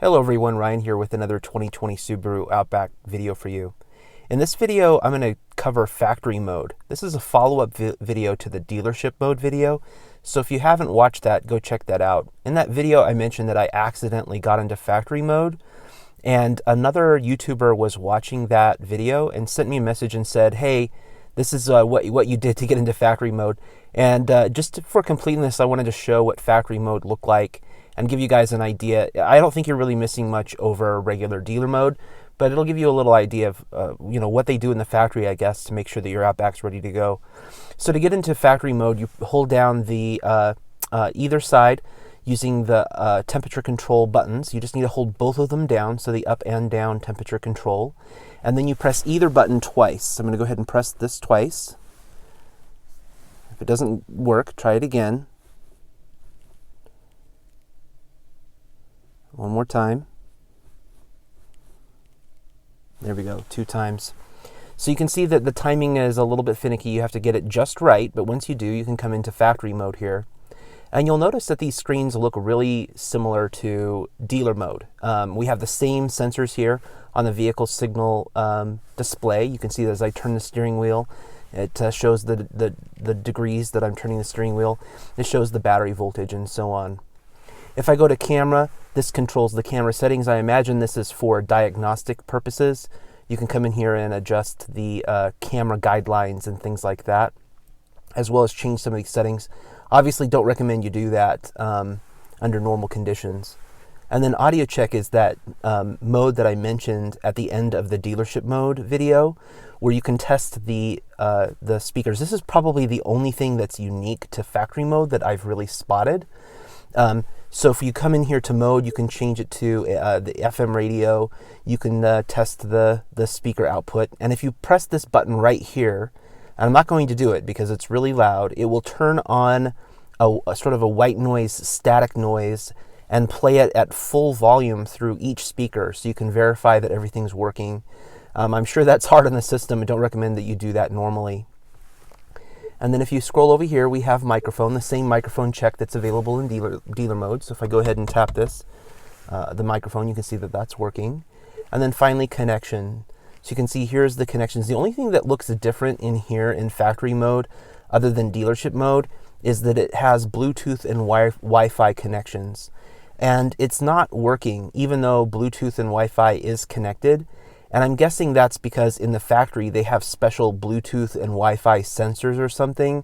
Hello everyone, Ryan here with another 2020 Subaru Outback video for you. In this video, I'm going to cover factory mode. This is a follow-up video to the dealership mode video, so if you haven't watched that, go check that out. In that video, I mentioned that I accidentally got into factory mode, and another YouTuber was watching that video and sent me a message and said, hey, this is what you did to get into factory mode. And just for completeness, I wanted to show what factory mode looked like and give you guys an idea. I don't think you're really missing much over regular dealer mode, but it'll give you a little idea of what they do in the factory, I guess, to make sure that your Outback's ready to go. So to get into factory mode, you hold down the either side using the temperature control buttons. You just need to hold both of them down, so the up and down temperature control. And then you press either button twice. So I'm going to go ahead and press this twice. If it doesn't work, try it again. One more time. There we go, 2 times. So you can see that the timing is a little bit finicky. You have to get it just right, but once you do, you can come into factory mode here. And you'll notice that these screens look really similar to dealer mode. We have the same sensors here on the vehicle signal display. You can see that as I turn the steering wheel, it shows the degrees that I'm turning the steering wheel. It shows the battery voltage and so on. If I go to camera, this controls the camera settings. I imagine this is for diagnostic purposes. You can come in here and adjust the camera guidelines and things like that, as well as change some of these settings. Obviously, don't recommend you do that under normal conditions. And then audio check is that mode that I mentioned at the end of the dealership mode video, where you can test the speakers. This is probably the only thing that's unique to factory mode that I've really spotted. So if you come in here to mode, you can change it to the FM radio. You can test the speaker output. And if you press this button right here, and I'm not going to do it because it's really loud, it will turn on a sort of a white noise, static noise, and play it at full volume through each speaker so you can verify that everything's working. I'm sure that's hard on the system. I don't recommend that you do that normally. And then if you scroll over here, we have microphone, the same microphone check that's available in dealer mode. So if I go ahead and tap this, the microphone, you can see that that's working. And then finally, connection. So you can see here's the connections. The only thing that looks different in here in factory mode, other than dealership mode, is that it has Bluetooth and Wi-Fi connections. And it's not working, even though Bluetooth and Wi-Fi is connected. And I'm guessing that's because in the factory they have special Bluetooth and Wi-Fi sensors or something,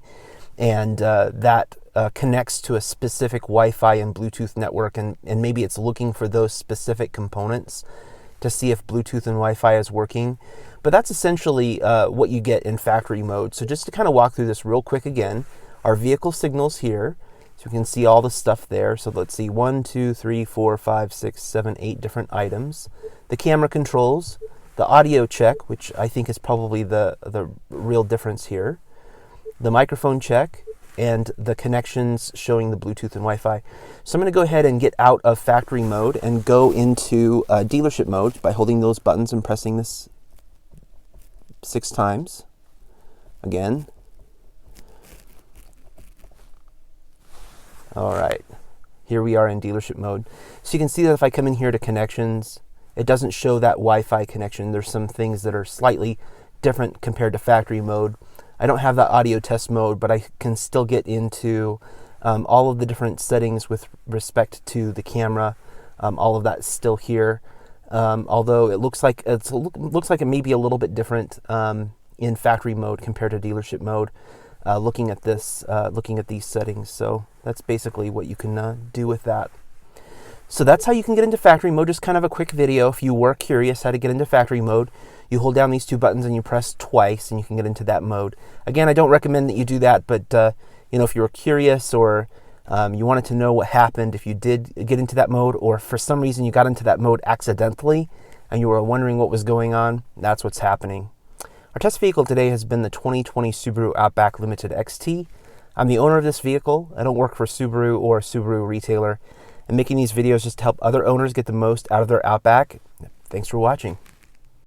and that connects to a specific Wi-Fi and Bluetooth network, and maybe it's looking for those specific components to see if Bluetooth and Wi-Fi is working. But that's essentially what you get in factory mode. So just to kind of walk through this real quick again, our vehicle signals here, so you can see all the stuff there. So let's see, 1, 2, 3, 4, 5, 6, 7, 8 different items. The camera controls, the audio check, which I think is probably the real difference here, the microphone check, and the connections showing the Bluetooth and Wi-Fi. So I'm going to go ahead and get out of factory mode and go into dealership mode by holding those buttons and pressing this 6 times. Again. All right, here we are in dealership mode. So you can see that if I come in here to connections, it doesn't show that Wi-Fi connection. There's some things that are slightly different compared to factory mode. I don't have that audio test mode, but I can still get into all of the different settings with respect to the camera. All of that's still here, although it looks like it may be a little bit different in factory mode compared to dealership mode. Looking at these settings, so that's basically what you can do with that. So that's how you can get into factory mode. Just kind of a quick video. If you were curious how to get into factory mode, you hold down these 2 buttons and you press twice, and you can get into that mode. Again, I don't recommend that you do that, but if you were curious or you wanted to know what happened if you did get into that mode, or for some reason you got into that mode accidentally and you were wondering what was going on, that's what's happening. Our test vehicle today has been the 2020 Subaru Outback Limited XT. I'm the owner of this vehicle. I don't work for Subaru or a Subaru retailer. I'm making these videos just to help other owners get the most out of their Outback. Thanks for watching.